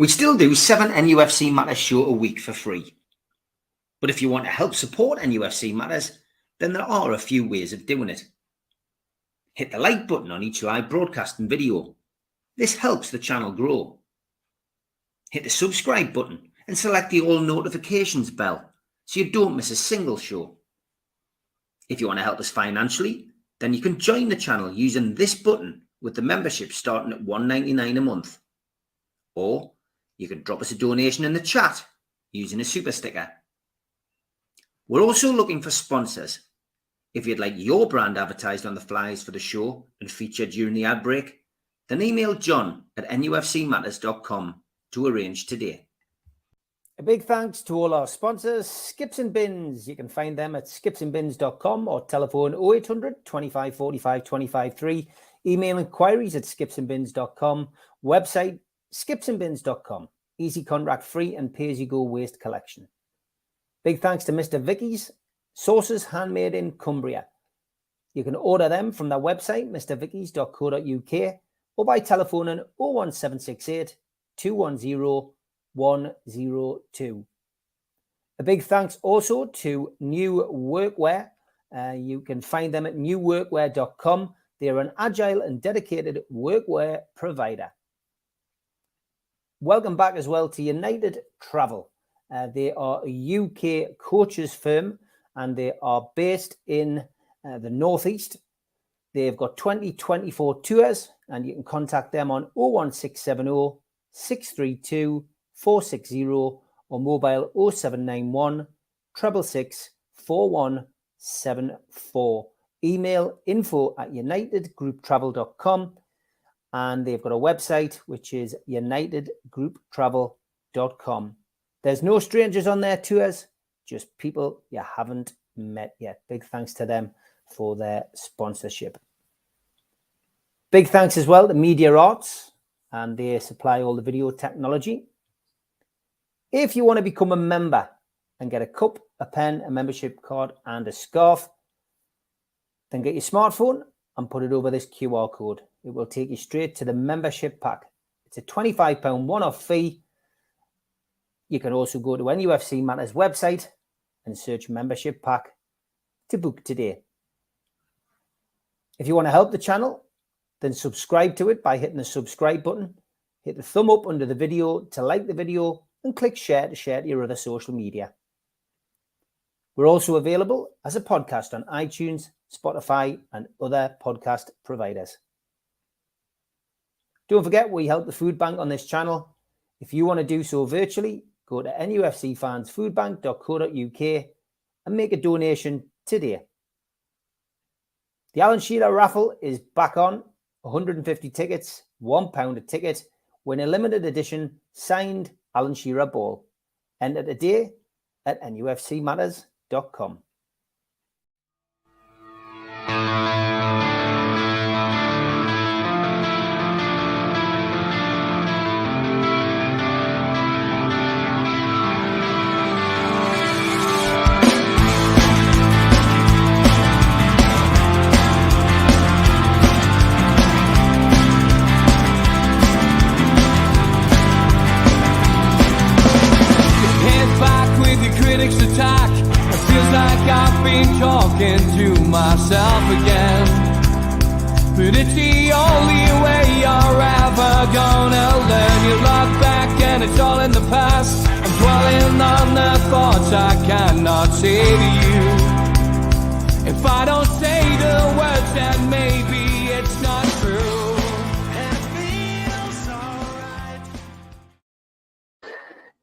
We still do 7 NUFC Matters show a week for free. But if you want to help support NUFC Matters, then there are a few ways of doing it. Hit the like button on each live broadcast and video. This helps the channel grow. Hit the subscribe button and select the all notifications bell so you don't miss a single show. If you want to help us financially, then you can join the channel using this button with the membership starting at $1.99 a month. Or you can drop us a donation in the chat using a super sticker. We're also looking for sponsors. If you'd like your brand advertised on the flyers for the show and featured during the ad break, then email john@nufcmatters.com to arrange today. A big thanks to all our sponsors, Skips and Bins. You can find them at skipsandbins.com or telephone 0800 25 45 25 3. Email inquiries at skipsandbins.com. Website skipsandbins.com. Easy contract free and pay-as-you-go waste collection. Big thanks to Mr. Vicky's Sauces Handmade in Cumbria. You can order them from their website, mrvickys.co.uk, or by telephoning 01768 210 102. A big thanks also to New Workwear. You can find them at newworkwear.com. They are an agile and dedicated workwear provider. Welcome back as well to United Travel. They are a UK coaches firm and they are based in the Northeast. They've got 2024 tours and you can contact them on 01670 632 460 or mobile 0791 666 4174. Email info@unitedgrouptravel.com and they've got a website which is unitedgrouptravel.com. There's no strangers on their tours, just people you haven't met yet. Big thanks to them for their sponsorship. Big thanks as well to Media Arts, and they supply all the video technology. If you want to become a member and get a cup, a pen, a membership card, and a scarf, then get your smartphone and put it over this QR code. It will take you straight to the membership pack. It's a £25 one-off fee. You can also go to NUFC Matters website and search membership pack to book today. If you want to help the channel, then subscribe to it by hitting the subscribe button. Hit the thumb up under the video to like the video and click share to share to your other social media. We're also available as a podcast on iTunes, Spotify, and other podcast providers. Don't forget, we help the food bank on this channel. If you want to do so virtually, go to nufcfansfoodbank.co.uk and make a donation today. The Alan Shearer raffle is back on. 150 tickets, £1 a ticket. Win a limited edition signed Alan Shearer ball. Enter today at nufcmatters.com. Critics attack. It feels like I've been talking to myself again. But it's the only way you're ever gonna learn. You look back and it's all in the past. I'm dwelling on the thoughts I cannot say to you. If I don't say the words, then maybe it's not true.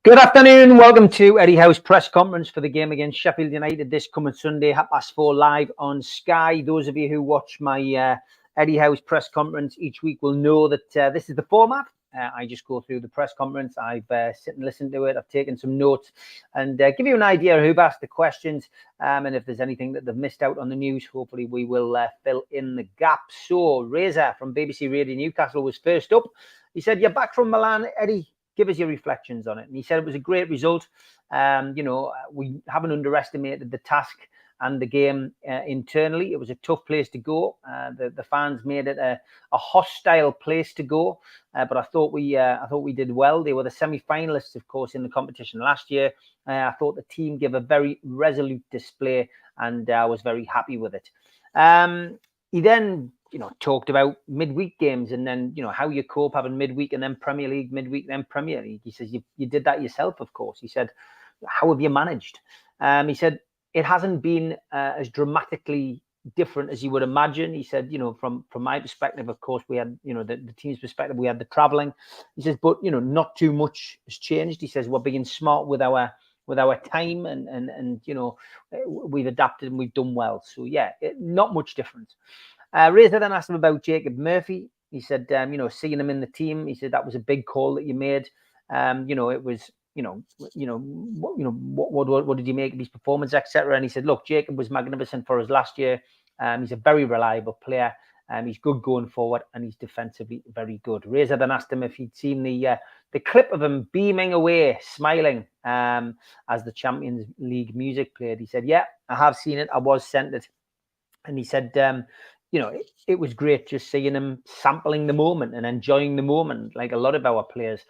Good afternoon. Welcome to Eddie Howe's press conference for the game against Sheffield United this coming Sunday, 4:30 live on Sky. Those of you who watch my Eddie Howe's press conference each week will know that this is the format. I just go through the press conference. I've sit and listened to it. I've taken some notes and give you an idea of who've asked the questions and if there's anything that they've missed out on the news. Hopefully we will fill in the gaps. So Reza from BBC Radio Newcastle was first up. He said, "You're back from Milan, Eddie. Give us your reflections on it." And he said it was a great result. We haven't underestimated the task and the game internally. It was a tough place to go. The fans made it a hostile place to go, but I thought we did well. They were the semi-finalists, of course, in the competition last year. I thought the team gave a very resolute display, and I was very happy with it. He then, talked about midweek games, and then, how you cope having midweek and then Premier League, midweek, then Premier League. He says, you did that yourself, of course. He said, how have you managed? He said, it hasn't been as dramatically different as you would imagine. He said, from my perspective, of course, we had, the team's perspective, we had the traveling. He says, but, not too much has changed. He says, we're being smart with our time, and we've adapted and we've done well. So yeah, not much difference. Razor then asked him about Jacob Murphy. He said, seeing him in the team, he said that was a big call that you made. It was, what did you make of his performance, etc. And he said, look, Jacob was magnificent for us last year. He's a very reliable player. He's good going forward, and he's defensively very good. Razor then asked him if he'd seen the clip of him beaming away, smiling, as the Champions League music played. He said, yeah, I have seen it. I was sent it. And he said, it was great just seeing him sampling the moment and enjoying the moment, like a lot of our players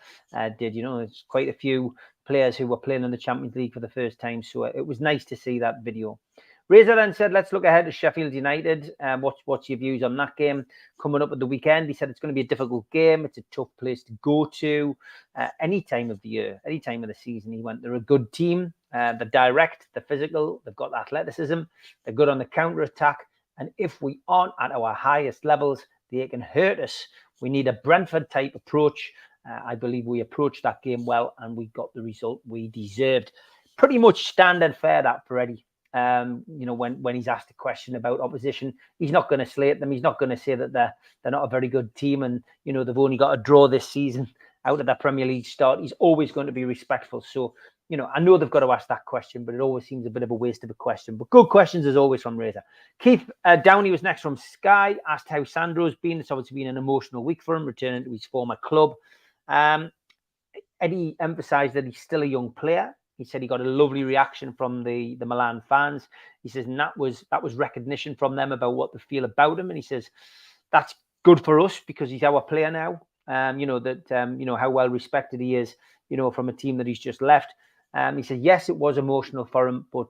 did. There's quite a few players who were playing in the Champions League for the first time. So it was nice to see that video. Razor then said, let's look ahead to Sheffield United. What's your views on that game coming up at the weekend? He said it's going to be a difficult game. It's a tough place to go to any time of the year, any time of the season. He went, they're a good team. They're direct, they're physical, they've got athleticism, they're good on the counter-attack. And if we aren't at our highest levels, they can hurt us. We need a Brentford-type approach. I believe we approached that game well, and we got the result we deserved. Pretty much standard fare that for Eddie. When he's asked a question about opposition, he's not going to slate them. He's not going to say that they're not a very good team, and they've only got a draw this season out of their Premier League start. He's always going to be respectful. So, I know they've got to ask that question, but it always seems a bit of a waste of a question. But good questions as always from Razor. Keith Downey was next from Sky, asked how Sandro's been. It's obviously been an emotional week for him, returning to his former club. Eddie emphasised that he's still a young player. He said he got a lovely reaction from the Milan fans. He says, and that was recognition from them about what they feel about him. And he says, that's good for us because he's our player now. How well respected he is, from a team that he's just left. He said, yes, it was emotional for him, but,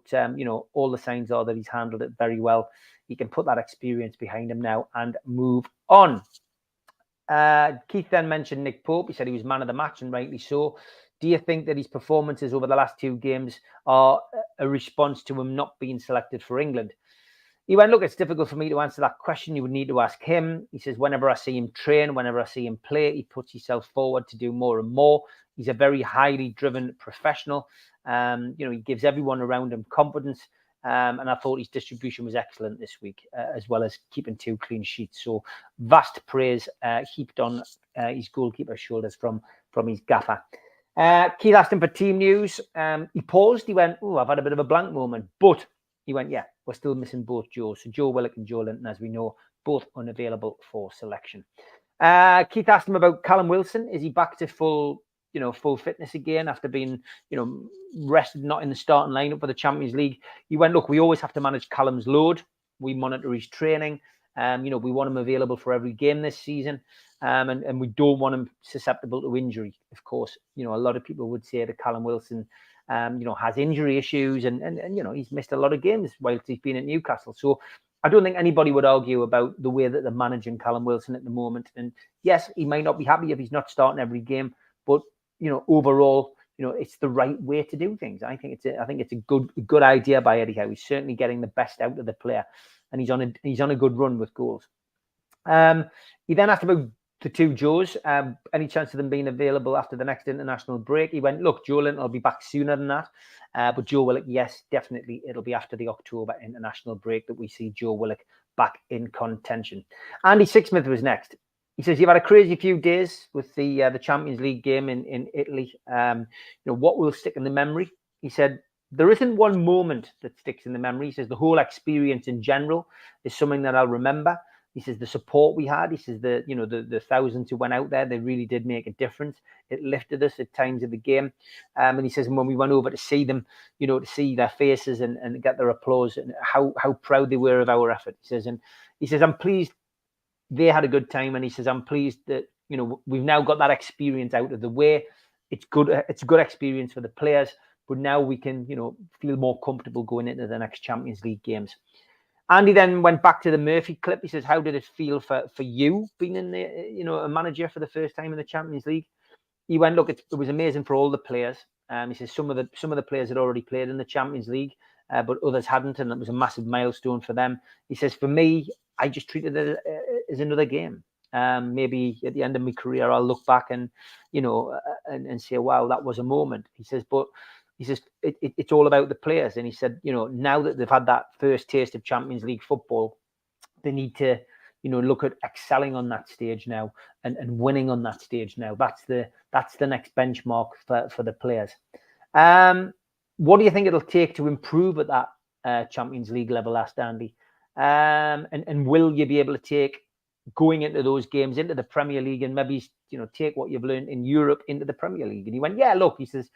all the signs are that he's handled it very well. He can put that experience behind him now and move on. Keith then mentioned Nick Pope. He said he was man of the match, and rightly so. Do you think that his performances over the last two games are a response to him not being selected for England? He went, look, it's difficult for me to answer that question. You would need to ask him. He says, whenever I see him train, whenever I see him play, he puts himself forward to do more and more. He's a very highly driven professional. He gives everyone around him confidence. And I thought his distribution was excellent this week, as well as keeping 2 clean sheets. So vast praise heaped on his goalkeeper's shoulders from his gaffer. Keith asked him for team news. He paused. He went, I've had a bit of a blank moment. But he went, yeah, we're still missing both Joes. So Joe Willock and Joe Linton, as we know, both unavailable for selection. Keith asked him about Callum Wilson. Is he back to full fitness again after being, rested, not in the starting lineup for the Champions League? He went, look, we always have to manage Callum's load. We monitor his training. We want him available for every game this season. And we don't want him susceptible to injury. Of course, a lot of people would say that Callum Wilson, has injury issues and he's missed a lot of games whilst he's been at Newcastle. So I don't think anybody would argue about the way that they're managing Callum Wilson at the moment. And yes, he may not be happy if he's not starting every game, but, overall, it's the right way to do things. I think it's a good idea by Eddie Howe. He's certainly getting the best out of the player, and he's on a good run with goals. He then asked about the 2 Joes, any chance of them being available after the next international break? He went, look, Joe Linton will be back sooner than that. But Joe Willock, yes, definitely. It'll be after the October international break that we see Joe Willock back in contention. Andy Sixsmith was next. He says, you've had a crazy few days with the Champions League game in Italy. What will stick in the memory? He said, there isn't one moment that sticks in the memory. He says, the whole experience in general is something that I'll remember. He says the support we had, he says the thousands who went out there, they really did make a difference. It lifted us at times of the game. And he says, when we went over to see them, to see their faces and get their applause and how proud they were of our effort. He says, I'm pleased they had a good time. And he says, I'm pleased that, we've now got that experience out of the way. It's good. It's a good experience for the players, but now we can, feel more comfortable going into the next Champions League games. Andy then went back to the Murphy clip. He says, how did it feel for you being in the, a manager for the first time in the Champions League? He went, look, it was amazing for all the players. He says some of the players had already played in the Champions League, but others hadn't, and it was a massive milestone for them. He says, for me, I just treated it as another game. Maybe at the end of my career, I'll look back and, and say, wow, that was a moment. He says, but he says, it's all about the players. And he said, now that they've had that first taste of Champions League football, they need to, look at excelling on that stage now and winning on that stage now. That's the next benchmark for the players. What do you think it'll take to improve at that Champions League level, asked Andy? And will you be able to take going into those games into the Premier League and maybe, take what you've learned in Europe into the Premier League? And he went, yeah, look, he says,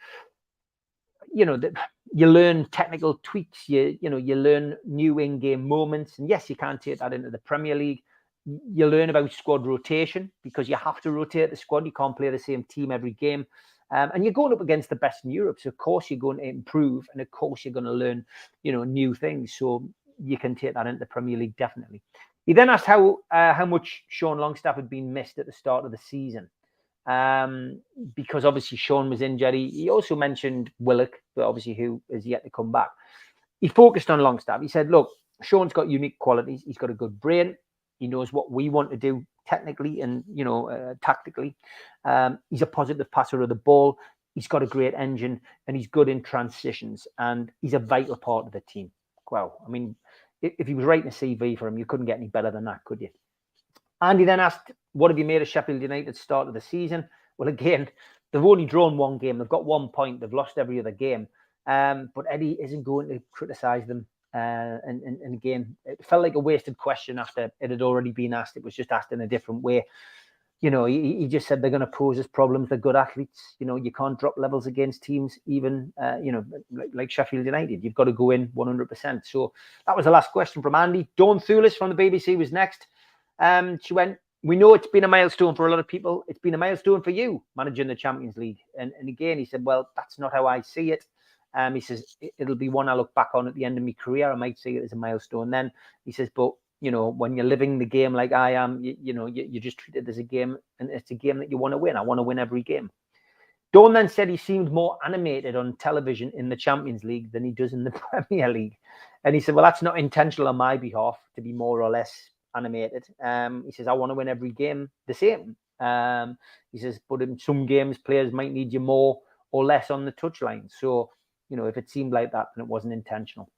you learn technical tweaks, you learn new in-game moments. And yes, you can't take that into the Premier League. You learn about squad rotation because you have to rotate the squad. You can't play the same team every game. And you're going up against the best in Europe. So, of course, you're going to improve. And, of course, you're going to learn, new things. So you can take that into the Premier League, definitely. He then asked how much Sean Longstaff had been missed at the start of the season. Because obviously Sean was injured. He also mentioned Willock, but obviously who is yet to come back. He focused on Longstaff. He said, look, Sean's got unique qualities. He's got a good brain. He knows what we want to do technically and, tactically. He's a positive passer of the ball. He's got a great engine and he's good in transitions and he's a vital part of the team. Well, I mean, if he was writing a CV for him, you couldn't get any better than that, could you? Andy then asked, what have you made of Sheffield United start of the season? Well, again, they've only drawn one game. They've got 1 point. They've lost every other game. But Eddie isn't going to criticise them. And again, it felt like a wasted question after it had already been asked. It was just asked in a different way. He just said they're going to pose us problems. They're good athletes. You can't drop levels against teams, even, like Sheffield United. You've got to go in 100%. So that was the last question from Andy. Dawn Thulis from the BBC was next. She went, we know it's been a milestone for a lot of people. It's been a milestone for you, managing the Champions League. And again, he said, well, that's not how I see it. He says, it'll be one I look back on at the end of my career. I might see it as a milestone then. He says, but, when you're living the game like I am, you just treat it as a game. And it's a game that you want to win. I want to win every game. Dawn then said he seemed more animated on television in the Champions League than he does in the Premier League. And he said, well, that's not intentional on my behalf to be more or less animated. He says, I want to win every game the same. He says, but in some games, players might need you more or less on the touchline. So, if it seemed like that, then it wasn't intentional.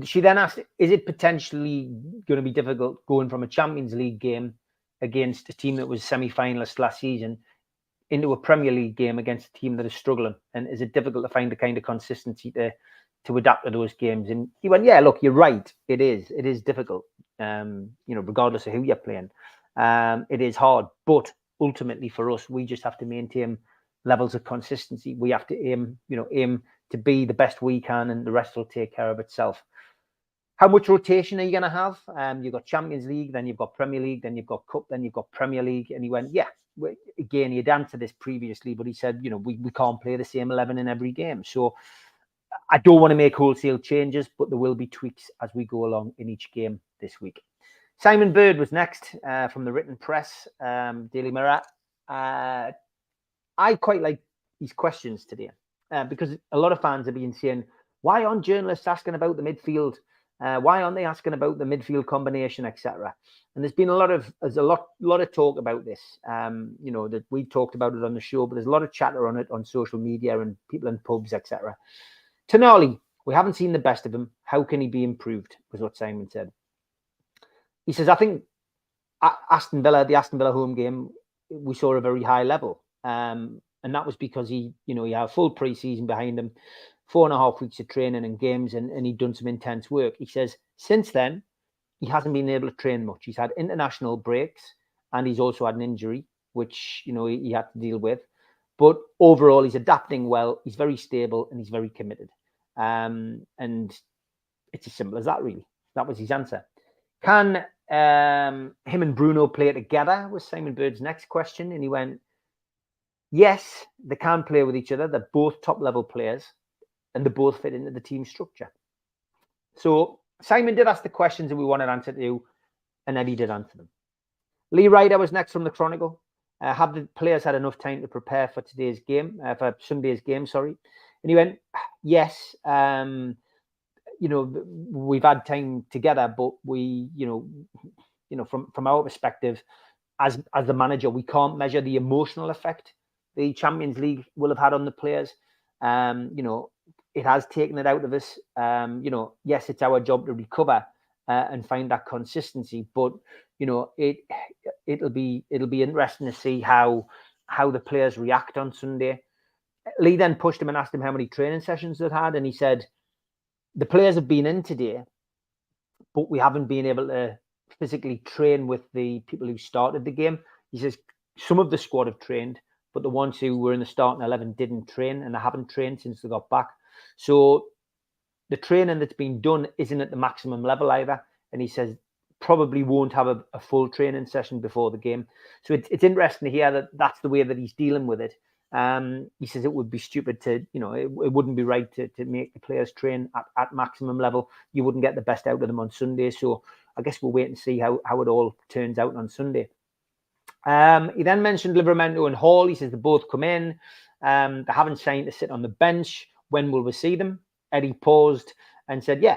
She then asked, is it potentially going to be difficult going from a Champions League game against a team that was semi-finalist last season into a Premier League game against a team that is struggling? And is it difficult to find the kind of consistency to adapt to those games? And he went, yeah, look, you're right. It is difficult, regardless of who you're playing. It is hard, but ultimately for us, we just have to maintain levels of consistency. We have to aim to be the best we can, and the rest will take care of itself. How much rotation are you going to have? You've got Champions League, then you've got Premier League, then you've got Cup, then you've got Premier League. And he went, yeah, again, he had answered this previously, but he said, we can't play the same 11 in every game. So I don't want to make wholesale changes, but there will be tweaks as we go along in each game this week. Simon Bird was next from the written press, Daily Mirror. I quite like these questions today because a lot of fans have been saying, why aren't journalists asking about the midfield? Why aren't they asking about the midfield combination, etc.? And there's been a lot of talk about this. That we talked about it on the show, but there's a lot of chatter on it on social media and people in pubs, etc. Tonali, we haven't seen the best of him. How can he be improved? Was what Simon said. He says, I think the Aston Villa home game, we saw a very high level. And that was because he had a full pre-season behind him, 4.5 weeks of training and games, and he'd done some intense work. He says, since then, he hasn't been able to train much. He's had international breaks and he's also had an injury, which, you know, he had to deal with. But overall, he's adapting well. He's very stable and he's very committed. And it's as simple as that, really. That was his answer. Can him and Bruno play together? Was Simon Bird's next question. And he went, yes, they can play with each other. They're both top-level players and they both fit into the team structure. So Simon did ask the questions that we wanted answered to, and Eddie did answer them. Lee Ryder was next from the Chronicle. Have the players had enough time to prepare for today's game, for Sunday's game, sorry? And he went, yes, you know, we've had time together, but we, you know, from our perspective, as the manager, we can't measure the emotional effect the Champions League will have had on the players. You know, it has taken it out of us. You know, yes, it's our job to recover and find that consistency, but you know, it'll be interesting to see how the players react on Sunday. Lee then pushed him and asked him how many training sessions they'd had, and he said the players have been in today, but we haven't been able to physically train with the people who started the game. He says some of the squad have trained, but the ones who were in the starting 11 didn't train, and they haven't trained since they got back. So the training that's been done isn't at the maximum level either. And he says probably won't have a full training session before the game. So it's interesting to hear that that's the way that he's dealing with it. He says it would be stupid to, you know, it wouldn't be right to make the players train at maximum level. You wouldn't get the best out of them on Sunday. So I guess we'll wait and see how it all turns out on Sunday. He then mentioned Livramento and Hall. He says they both come in. They haven't signed to sit on the bench. When will we see them? Eddie paused and said, yeah,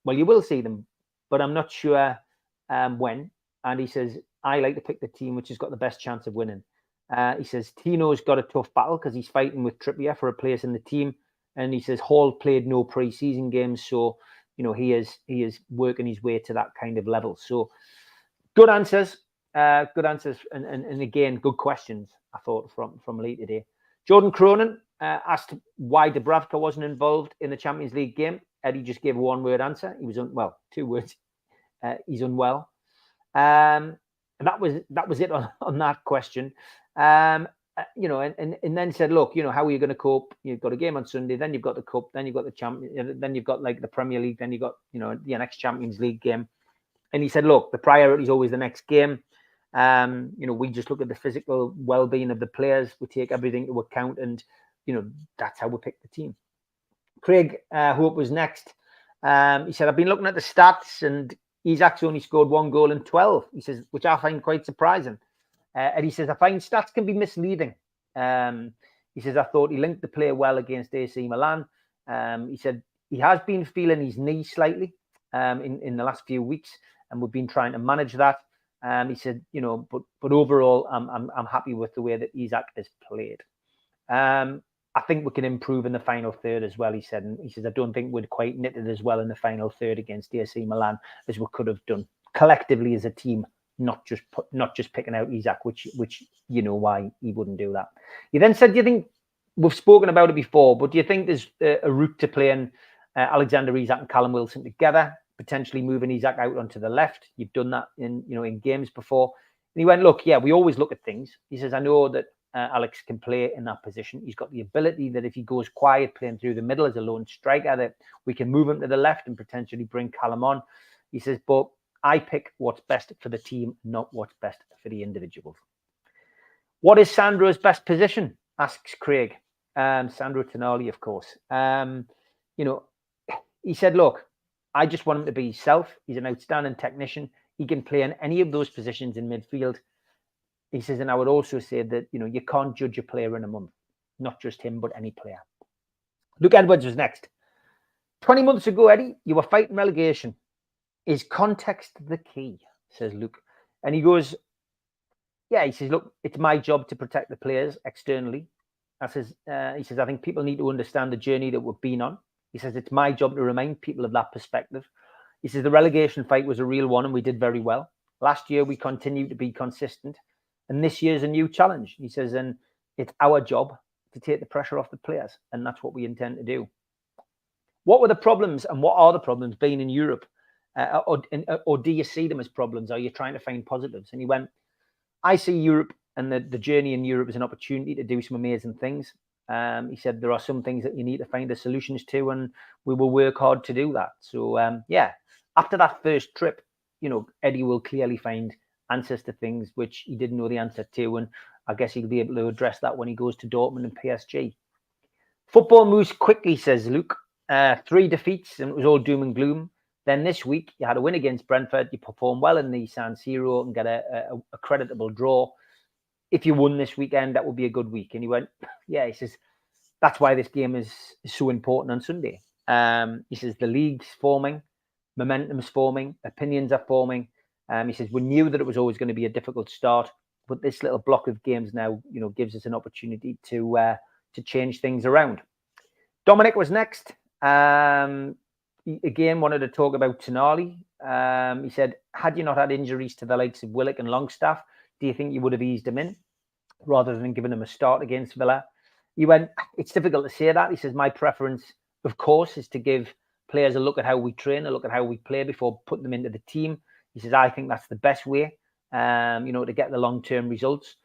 well, you will see them, but I'm not sure when. And he says, I like to pick the team which has got the best chance of winning. He says, Tino's got a tough battle because he's fighting with Trippier for a place in the team. And he says, Hall played no pre-season games. So, you know, he is working his way to that kind of level. So good answers. And again, good questions, I thought, from Lee today. Jordan Cronin asked why Dubravka wasn't involved in the Champions League game. Eddie just gave a one-word answer. He was two words. He's unwell. And that was it on that question. You know, and then said, look, you know, how are you going to cope? You've got a game on Sunday, then you've got the Cup, then you've got the Champions, then you've got like the Premier League, then you've got, you know, the next Champions League game. And he said, look, the priority is always the next game. You know, we just look at the physical well-being of the players. We take everything into account, and you know, that's how we pick the team. Craig Hope was next. He said, I've been looking at the stats, and Isak's only scored 1 goal in 12. He says, which I find quite surprising. And he says, I find stats can be misleading. He says, I thought he linked the play well against AC Milan. He said he has been feeling his knee slightly in the last few weeks, and we've been trying to manage that. He said, you know, but overall, I'm happy with the way that Isak has played. I think we can improve in the final third as well, he said. And he says, I don't think we'd quite knitted as well in the final third against AC Milan as we could have done collectively as a team, not just picking out Isak, which you know why he wouldn't do that. He then said, do you think, we've spoken about it before, but do you think there's a route to playing Alexander Isak and Callum Wilson together, potentially moving Isak out onto the left? You've done that in games before. And he went, look, yeah, we always look at things. He says, I know that Alex can play in that position. He's got the ability that if he goes quiet playing through the middle as a lone striker, that we can move him to the left and potentially bring Callum on. He says, but I pick what's best for the team, not what's best for the individuals. What is Sandro's best position? Asks Craig. Sandro Tonali, of course. You know, he said, look, I just want him to be himself. He's an outstanding technician. He can play in any of those positions in midfield. He says, and I would also say that, you know, you can't judge a player in a month, not just him, but any player. Luke Edwards was next. 20 months ago, Eddie, you were fighting relegation. Is context the key? Says Luke. And he goes, yeah, he says, look, it's my job to protect the players externally. He says, I think people need to understand the journey that we've been on. He says, it's my job to remind people of that perspective. He says, the relegation fight was a real one and we did very well. Last year, we continued to be consistent. And this year's a new challenge. He says, and it's our job to take the pressure off the players. And that's what we intend to do. What were the problems and what are the problems being in Europe Or do you see them as problems? Are you trying to find positives? And he went, I see Europe and the journey in Europe as an opportunity to do some amazing things. He said there are some things that you need to find the solutions to, and we will work hard to do that. So, after that first trip, Eddie will clearly find answers to things which he didn't know the answer to, and I guess he'll be able to address that when he goes to Dortmund and PSG. Football moves quickly, says Luke. 3 defeats, and it was all doom and gloom. Then this week, you had a win against Brentford. You performed well in the San Siro and get a creditable draw. If you won this weekend, that would be a good week. And he went, yeah, he says, that's why this game is so important on Sunday. He says, the league's forming, momentum's forming, opinions are forming. He says, we knew that it was always going to be a difficult start, but this little block of games now, gives us an opportunity to change things around. Dominic was next. He again wanted to talk about Tonali. He said, had you not had injuries to the likes of Willock and Longstaff, do you think you would have eased him in rather than giving him a start against Villa? He went, it's difficult to say that. He says, my preference, of course, is to give players a look at how we train, a look at how we play before putting them into the team. He says, I think that's the best way, to get the long-term results.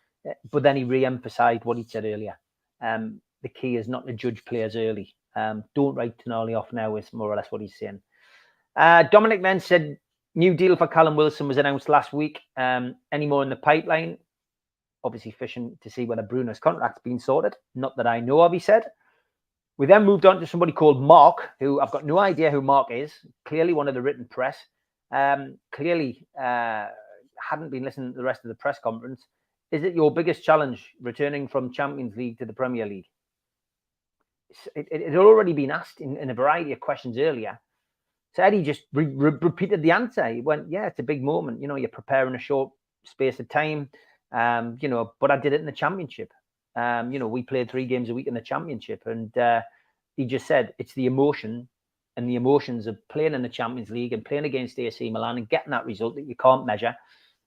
But then he re-emphasized what he said earlier. The key is not to judge players early. Don't write Tonali off now is more or less what he's saying. Dominic then said, new deal for Callum Wilson was announced last week. Any more in the pipeline? Obviously fishing to see whether Bruno's contract's been sorted. Not that I know of, he said. We then moved on to somebody called Mark, who I've got no idea who Mark is. Clearly one of the written press. Clearly hadn't been listening to the rest of the press conference. Is it your biggest challenge, returning from Champions League to the Premier League? It had already been asked in a variety of questions earlier. So Eddie just repeated the answer. He went, yeah, it's a big moment. You're preparing a short space of time, but I did it in the Championship. We played 3 games a week in the Championship. And he just said, it's the emotion and the emotions of playing in the Champions League and playing against AC Milan and getting that result that you can't measure.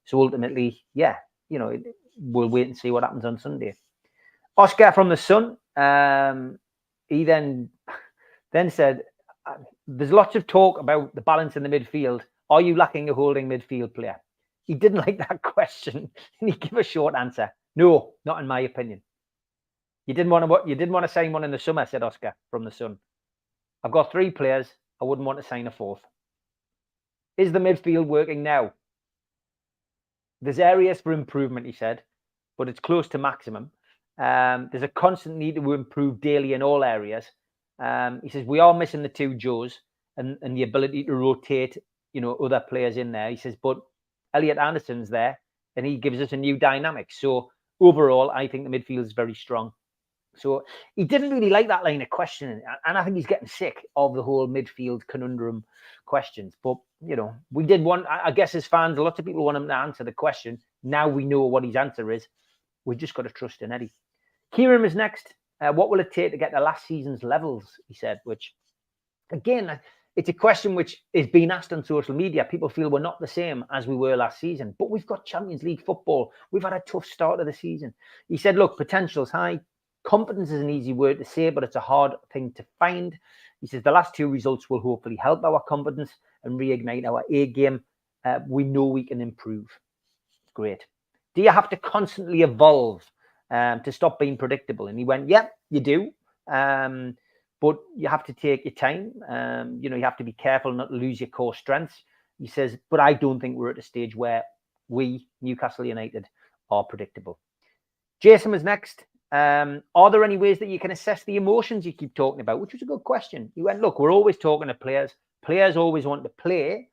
So ultimately, we'll wait and see what happens on Sunday. Oscar from the Sun, he then said, there's lots of talk about the balance in the midfield. Are you lacking a holding midfield player? He didn't like that question, and he gave a short answer. No, not in my opinion. You didn't want to sign one in the summer, said Oscar from the Sun. I've got 3 players. I wouldn't want to sign a 4th. Is the midfield working now? There's areas for improvement, he said, but it's close to maximum. There's a constant need to improve daily in all areas. He says, we are missing the 2 Joes and the ability to rotate, other players in there. He says, but Elliot Anderson's there and he gives us a new dynamic. So overall, I think the midfield is very strong. So he didn't really like that line of questioning. And I think he's getting sick of the whole midfield conundrum questions. But, we did want, I guess as fans, a lot of people want him to answer the question. Now we know what his answer is. We've just got to trust in Eddie. Kieran is next. What will it take to get to last season's levels? He said, which, again, it's a question which is being asked on social media. People feel we're not the same as we were last season, but we've got Champions League football. We've had a tough start of the season. He said, look, potential's high. Confidence is an easy word to say, but it's a hard thing to find. He says the last 2 results will hopefully help our confidence and reignite our A game. We know we can improve. Great. Do you have to constantly evolve to stop being predictable? And he went, yeah, you do. But you have to take your time. You have to be careful not to lose your core strengths. He says, but I don't think we're at a stage where we, Newcastle United, are predictable. Jason was next. Are there any ways that you can assess the emotions you keep talking about? Which was a good question. He went, look, we're always talking to players. Players always want to play,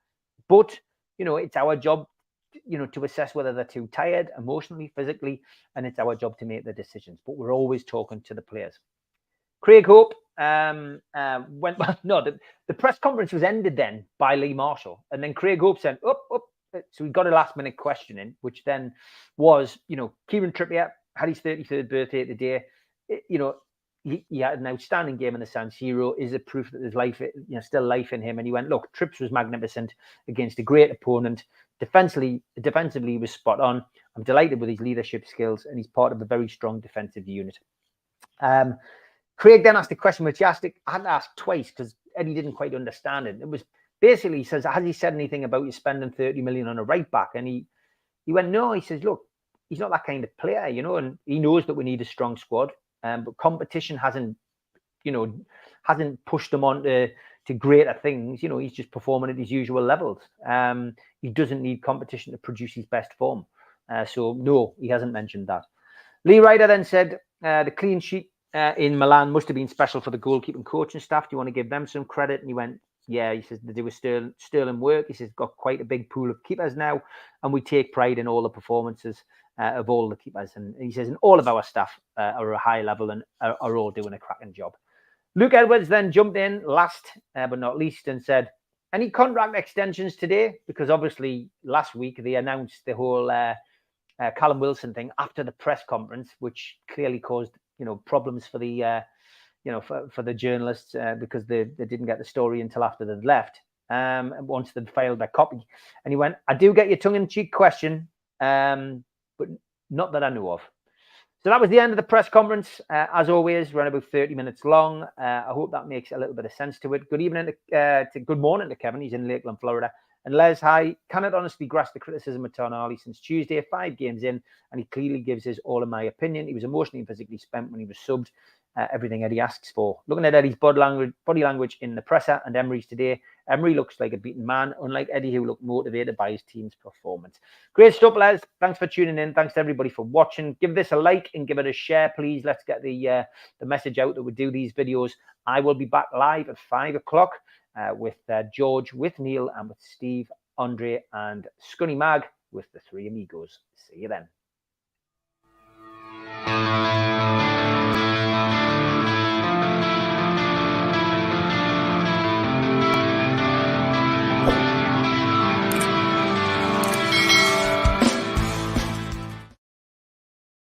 but, it's our job, to assess whether they're too tired, emotionally, physically, and it's our job to make the decisions. But we're always talking to the players. Craig Hope the press conference was ended then by Lee Marshall. And then Craig Hope said, up. So we got a last minute question in, which then was, Kieran Trippier had his 33rd birthday today. He had an outstanding game in the San Siro. Is it proof that there's life, still life in him? And he went, look, Trips was magnificent against a great opponent. Defensively, he was spot on. I'm delighted with his leadership skills, and he's part of a very strong defensive unit. Craig then asked a question which I had to ask twice because Eddie didn't quite understand it. It was basically he says, has he said anything about you spending 30 million on a right back? And he went, no. He says, look, he's not that kind of player, you know, and he knows that we need a strong squad. But competition hasn't pushed him on to greater things. You know, he's just performing at his usual levels. He doesn't need competition to produce his best form. So no, he hasn't mentioned that. Lee Ryder then said the clean sheet in Milan must have been special for the goalkeeping coaching staff. Do you want to give them some credit? And he went, yeah. He says they do sterling work. He says got quite a big pool of keepers now, and we take pride in all the performances of all the keepers. And he says, and all of our staff are at a high level and are all doing a cracking job. Luke Edwards then jumped in last but not least and said, any contract extensions today? Because obviously last week they announced the whole Callum Wilson thing after the press conference, which clearly caused problems for the for the journalists because they didn't get the story until after they'd left. Once they'd filed their copy, and he went, I do get your tongue-in-cheek question, but not that I know of. So that was the end of the press conference. As always, ran about 30 minutes long. I hope that makes a little bit of sense to it. Good evening good morning to Kevin. He's in Lakeland, Florida. And Les, hi. Cannot honestly grasp the criticism of Tonali since Tuesday, 5 games in, and he clearly gives his all in my opinion. He was emotionally and physically spent when he was subbed. Everything Eddie asks for. Looking at Eddie's body language in the presser and Emery's today, Emery looks like a beaten man, unlike Eddie, who looked motivated by his team's performance. Great stuff, Les. Thanks for tuning in. Thanks to everybody for watching. Give this a like and give it a share, please. Let's get the message out that we do these videos. I will be back live at 5 o'clock with George, with Neil, and with Steve, Andre, and Scunny Mag with the 3 amigos. See you then.